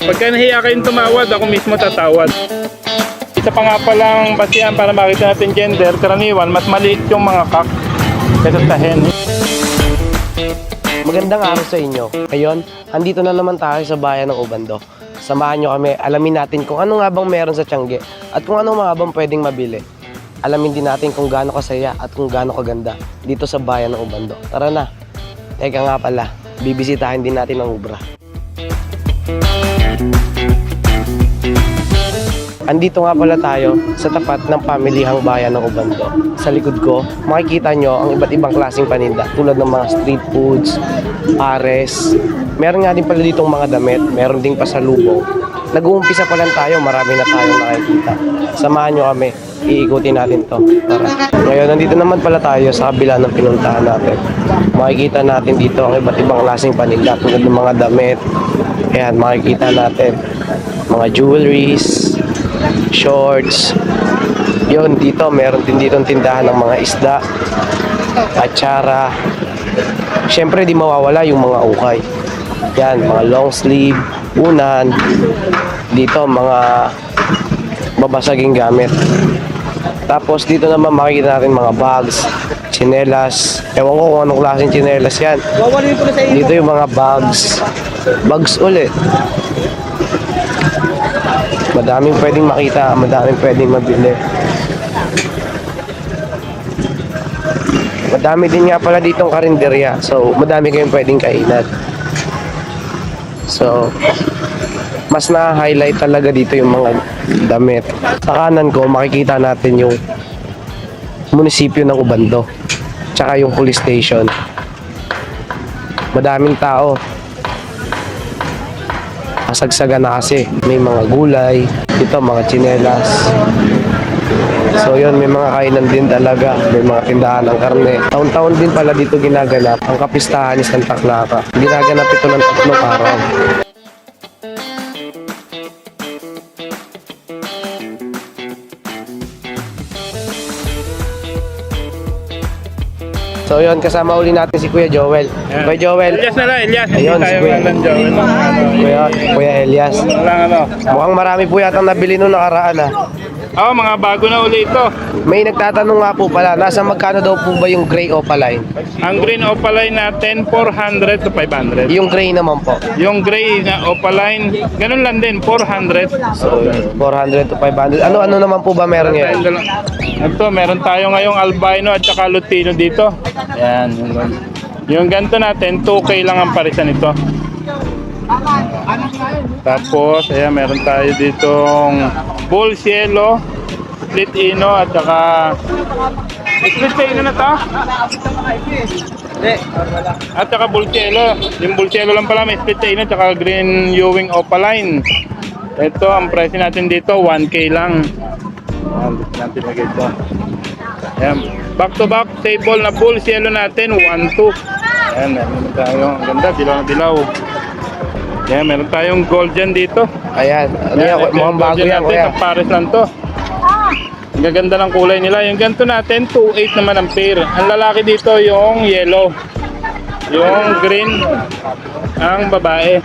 Pagka nahiya kayong tumawad, ako mismo tatawad. Isa pa nga palang basihan para makita natin gender, karaniwan, mas maliit yung mga kak kaysa sa hen. Magandang araw sa inyo. Ngayon, andito na naman tayo sa bayan ng Obando. Samahan nyo kami, alamin natin kung ano nga bang meron sa Tiangge at kung ano nga bang pwedeng mabili. Alamin din natin kung gaano kasaya at kung gaano kaganda dito sa bayan ng Obando. Tara na! Teka nga pala, bibisitahin din natin ang Ubra. Andito nga pala tayo sa tapat ng pamilihang bayan ng Obando. Sa likod ko, makikita nyo ang iba't ibang klaseng paninda tulad ng mga street foods, pares. Meron nga din pala ditong mga damit, meron ding pasalubong. Nag-uumpisa pa lang tayo, marami na tayong nakikita. Samahan nyo kami, iikutin natin to. Tara. Ngayon, nandito naman pala tayo sa kabila ng pinuntahan natin. Makikita natin dito ang iba't ibang klaseng paninda tulad ng mga damit. Ayan, makikita natin mga jewelries, shorts. Yun, dito meron din dito tindahan ng mga isda, atsara. Syempre di mawawala yung mga ukay. Yan, mga long sleeve, unan. Dito mga babasaging gamit. Tapos dito naman makikita natin mga bags, tsinelas. Ewan ko kung anong klaseng tsinelas yan. Dito yung mga bags ulit. Madaming pwedeng makita, madaming pwedeng mabili. Madami din nga pala ditong karinderya. So, madami kayong pwedeng kainan. So, mas na-highlight talaga dito yung mga damit. Sa kanan ko, makikita natin yung munisipyo ng Obando. Tsaka yung police station. Madaming tao. Kasagsagan na kasi. May mga gulay. Ito, mga tsinelas. So yun, may mga kainan din talaga. May mga tindahan ng karne. Taon-taon din pala dito ginaganap ang kapistahan ni Santa Clara. Ginaganap ito ng 3 araw. So yun, kasama uli natin si Kuya Joel. Kuya Joel. Elias na lang, Elias. Ayun, Hindi si tayo Kuya. walang Joel. Kuya Elias. Walang ano. Mukhang marami po yata nabili nung nakaraan ah. Oo, mga bago na uli ito. May nagtatanong nga po pala, nasa magkano daw po ba yung gray opaline? Ang green opaline natin, 400 to 500. Yung gray naman po. Yung gray na opaline, ganun lang din, 400. So, 400 to 500. Ano naman po ba meron ngayon? Ito, meron tayo ngayong albino at saka lutino dito. Yan. Yung ganito natin, 2K lang ang parisan ito. Tapos, ayan, meron tayo ditong bull cielo, split ino, at saka split ino na to? At saka bull cielo. Yung bull cielo lang pala, may split ino, at saka green ewing opaline. Ito, ang price natin dito, 1K lang. Ayan, dito natin lagay ito. Ayan, back to back table na bull cielo natin, 1-2. Ayan, meron tayo. Ang ganda, dilaw na dilaw. Ayan, meron tayong gold dyan dito. Ayan, ano yan, mukhang bago yan kuya. Ang pares lang to. Ang gaganda ng kulay nila. Yung ganito natin, 2.8 naman ang pair. Ang lalaki dito yung yellow. Yung green, ang babae.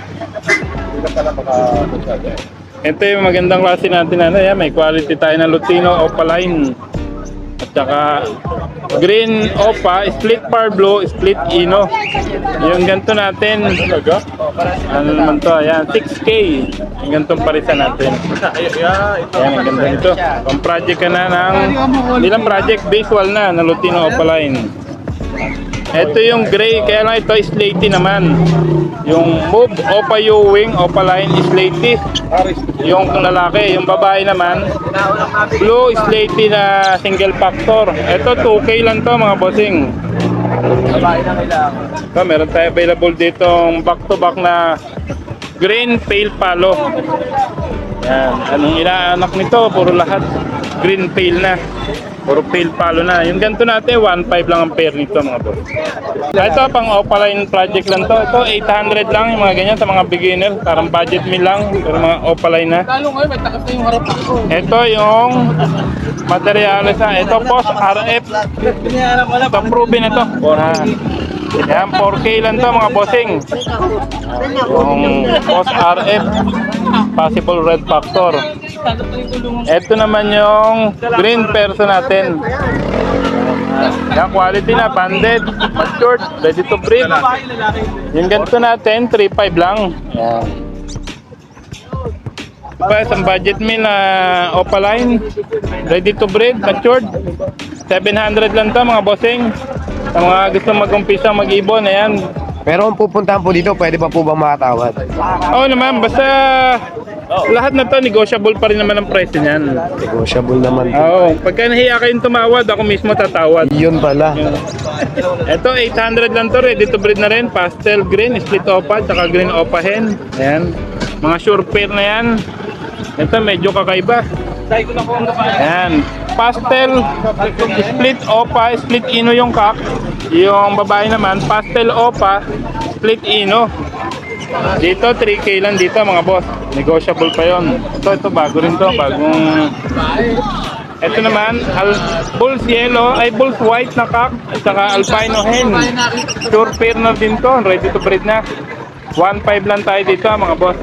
Ito yung magandang klase natin. Ano, yan, may quality tayo na lutino opaline. At saka green opa, split par blue, split ino. Yung ganito natin, ano naman to, ayan, 6K. Yung ganitong parisan natin. Ayan, ang ganda nito. Kung project ka na ng, bilang project, visual na lutino opaline. Ito yung gray, kaya lang ito slaty naman. Yung move opa ewing, opaline, slaty. Yung lalaki, yung babae naman, blue, slaty na single factor. Ito 2K lang to mga bossing. Ito, meron tayo available ditong back to back na green pale palo. Yan, anong inaanak nito? Puro lahat green pale na. Puro pale palo na. Yung ganito natin, 1.5 lang ang pair nito mga boss. Ito, pang opaline project lang to. Ito, 800 lang yung mga ganyan sa mga beginner. Parang budget meal lang, pero mga opaline na. Ito yung materials na. Ito, post RF. Ito, proven ito. Yan, 4K lang to mga bossing. Yung Boss RF, possible red factor. Ito naman yung green perso natin. Yan, quality na, banded, matured, ready to breed. Yung ganito natin, 3.5 lang. Yan. Ito pa, isang budget meal na opaline, ready to breed, matured. 700 lang to mga bossing. Sa mga gusto mag-umpisa mag-ibon, ayan. Pero kung pupuntahan po dito, pwede pa po bang makatawad? Oo naman, basta lahat na to negotiable pa rin naman ang presyo niyan. Negotiable naman po. Oo, pagka nahiya kayong tumawad, ako mismo tatawad. Yun pala. Ito, 800 lang to, ready to breed na rin. Pastel green, split opa, tsaka green opa hen. Ayan, mga sure pair na yan. Ito, medyo kakaiba. Ayan, pastel, split opa, split ino yung kak. Yung babae naman, pastel opa, split ino. Dito, 3K lang dito mga boss. Negotiable pa yon. Ito, bago rin to. Bagong... Ito naman, bulls yellow, ay bulls white na kak, at saka albino hen. Sure pair na din to, ready to breed na. 1.5 lang tayo dito mga boss.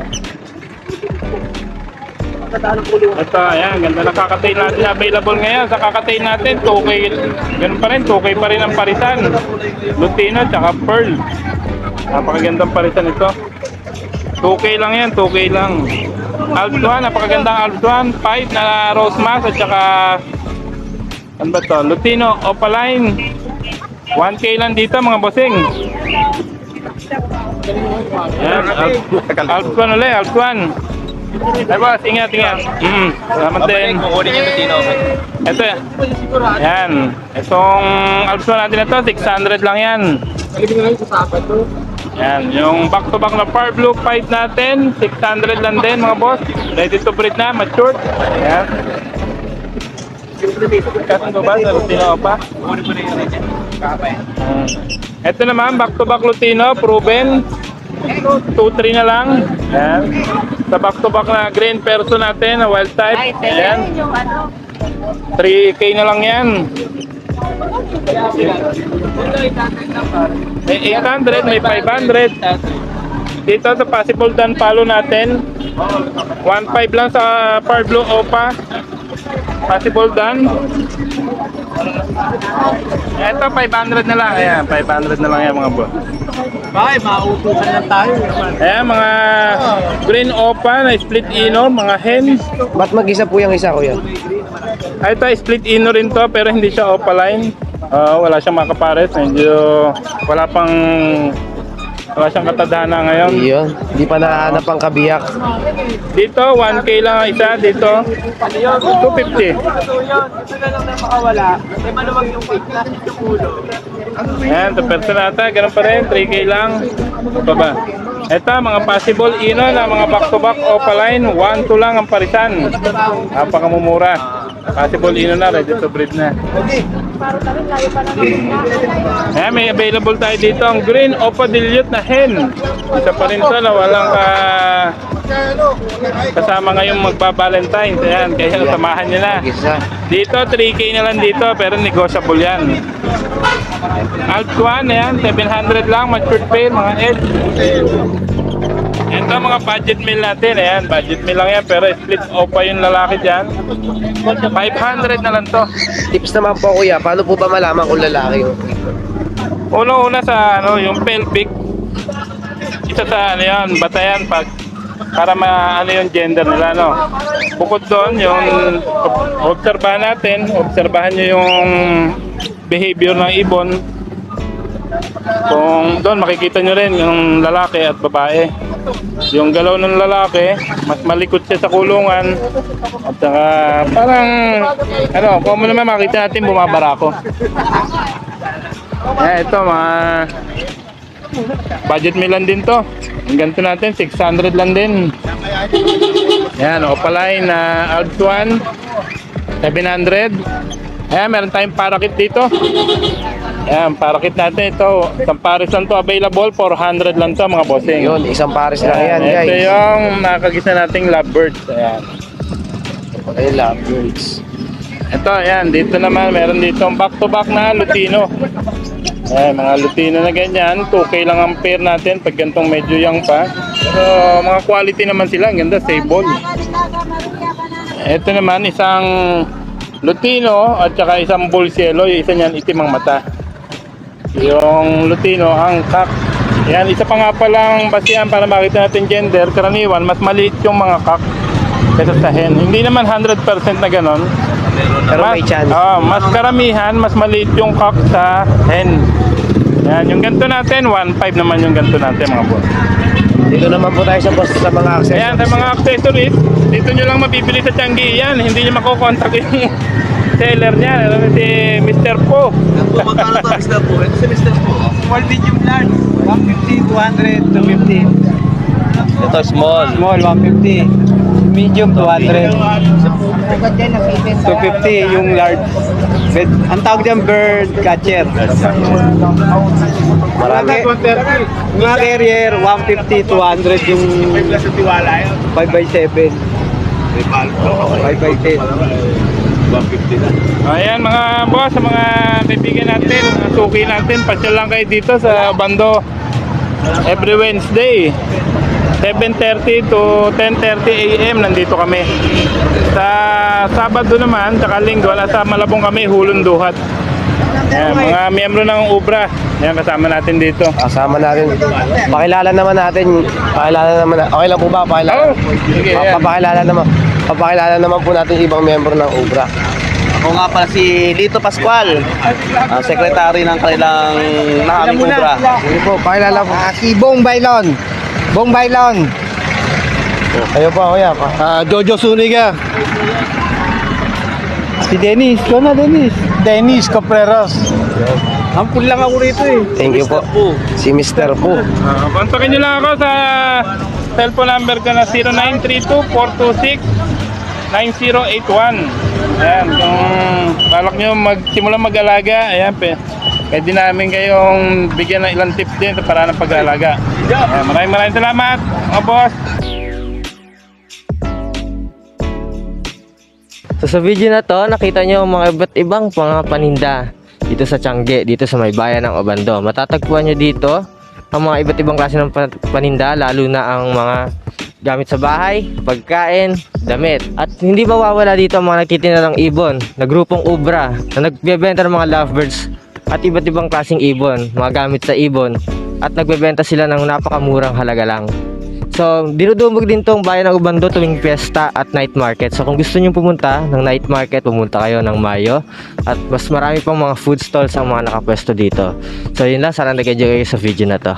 Ito, ayan, ganda na kakatay natin. Available ngayon sa kakatay natin, 2K. Ganun pa rin, 2K pa rin ang parisan. Lutino, tsaka pearl. Napakagandang parisan ito. 2K lang yan, 2K lang. Alps 1, napakagandang Alps 1. 5 na rose mask at saka ano ba to? Lutino, opaline. 1K lang dito mga bossing. Ayan, Alps 1 ulit, Alps 1. Ay boss, ingat. Salamat din. Ito yan. Itong Alps 1 natin na to, 600 lang yan. Yan, yung back to back na Par Blue 5 natin, 600 lang din mga boss. Ready to breed na, matured. Yan. Kasan ko ba sa Lutino pa? Ito naman, back to back Lutino, proven. 2-3 na lang. Yan. Sa back to back na green perso natin, na wild type. Yan. 3K na lang yan. May 800, may 500. Dito sa possible dan follow natin, 1.5 lang sa Par Blue Opa. Possible dan. Ito 500 na lang. Ayan, 500 na lang yan mga boss. Bakit? Mauutusan lang tayo. Ayan, mga green opa na split ino, mga hen. Ba't mag-isa po yung isa, kuya? Ito split ino rin to, pero hindi siya opaline. Wala siyang makapares. Medyo wala siyang katadhana ngayon. Iyon. Hindi pa nahanap ang kabiyak. Dito 1K lang ang isa. Dito 250. Ito na lang na makawala. Kasi maluwag yung weight na yung ulo. Ayan, sa personata, ganun pa rin, 3K lang. Baba. Ito, mga possible ino na mga back-to-back opaline, 1-2 lang ang parisan. Napakamumura. Possible ino na, ready to breed na. Ayan, may available tayo dito ang green opa dilute na hen. Isa pa rin ito na walang kasama ngayong magba-Valentine's. Ayan, kaya samahan nyo na. Isa. Dito, 3K na lang dito, pero negotiable yan. Alps 1, ayan, 700 lang, matured pair, mga edge. Ito mga budget meal natin, ayan, budget meal lang yan, pero split opa yung lalaki dyan. 500 na lang to. Tips naman po, kuya. Paano po ba malaman kung lalaki yun? Una sa yung pelvic. Isa sa yan, batayan para ano yung gender nila, no. Bukod doon, yung obserbahan nyo yung behavior ng ibon. Kung doon makikita nyo rin yung lalaki at babae. Yung galaw ng lalaki, mas malikot siya sa kulungan. At saka parang kung naman makita natin bumabarako. Ito mga budget meal lang din to. Ang ganito natin, 600 lang din. Yan, opaline na Alps 1, 700. Ayan, meron tayong parakit dito. Ayan, parakit natin ito. Isang pares lang to available, 400 lang to mga bossing. Yun, isang pares lang yan, guys. Ito yung nakagisa nating lovebirds. Ayan. Okay, lovebirds. Ito, ayan, dito naman, meron dito back to back na Lutino. Ayan, mga Lutino na ganyan, 2K lang ang pair natin pag gantong medyo young pa. Pero mga quality naman sila, ang ganda, sable. Ito naman, isang Lutino at saka isang Bull Cielo, yung isa niyan itim ang mata. Yung Lutino, ang cock. Yan, isa pa nga palang basihan para makita natin gender, karaniwan, mas maliit yung mga cock kaysa sa hen. Hindi naman 100% na ganon. Pero may chance. Mas karamihan, mas maliit yung cock sa hen. Yan, yung ganito natin, 1.5 naman yung ganito natin mga boss. Dito naman po tayo sa boss sa mga accessories. Ayan, sa mga accessories, dito nyo lang mabibili sa Tianggi yan. Hindi nyo makokontak yung seller niya. Alam mo si Mr. Po. Magkano ba Mr. Po? Ito si Mr. Po. Small, medium, large. 150, 200, 250. Ito small. Small, 150. Medium, 200. 250 yung large. Ang tawag dyan, bird catcher. Marami. Mga carrier, 150, 200 yung 5x7. 5x10. Ayan mga boss, sa mga kaibigan natin, mga suki natin, pasyal lang kayo dito sa Bando every Wednesday 7:30 to 10:30 AM nandito kami. Sa Sabado naman, tsaka Linggo, nasa Malabong kami, Hulun Duhat. Ayan, mga miyembro ng Ubra, ayan, kasama natin dito. Kasama natin. Pakilala naman natin. Okay lang po ba? Pakilala. Sige, ayan. Papakilala naman po natin ibang miyembro ng Ubra. Ako nga pala si Lito Pascual, ang secretary ng kanilang nahaming Ubra. Sige po, pakilala po. Si Bong Bailon. Bong Bailon. Kayo po, kuya. Jojo Suniga. Si Dennis. Ikaw na, Dennis. Dennis Copreros. Hampun lang ako rito eh. Thank you po. Si Mr. Po. Kontakin nyo lang ako sa cellphone number ko na 0932-426-9081. Ayan, kung balak nyo magsimula mag-alaga, ayan, pwede namin kayong bigyan ng ilang tips din para ng pag-alaga. Ayan, maraming salamat, mga boss. So sa video na to, nakita nyo ang mga iba't ibang mga paninda dito sa Tiangge, dito sa may bayan ng Obando. Matatagpuan nyo dito ang mga iba't ibang klase ng paninda, lalo na ang mga gamit sa bahay, pagkain, damit. At hindi mawawala dito ang mga nagtitinda ng ibon, na grupong Ubra, na nagbebenta ng mga lovebirds at iba't ibang klaseng ibon, mga gamit sa ibon. At nagbebenta sila ng napakamurang halaga lang. So, dinudumog din tong bayan ng Ubando tuwing piyesta at night market. So, kung gusto nyo pumunta ng night market, pumunta kayo ng Mayo. At mas marami pang mga food stalls ang mga nakapwesto dito. So, yun lang. Sana nag-enjoy kayo sa video na to.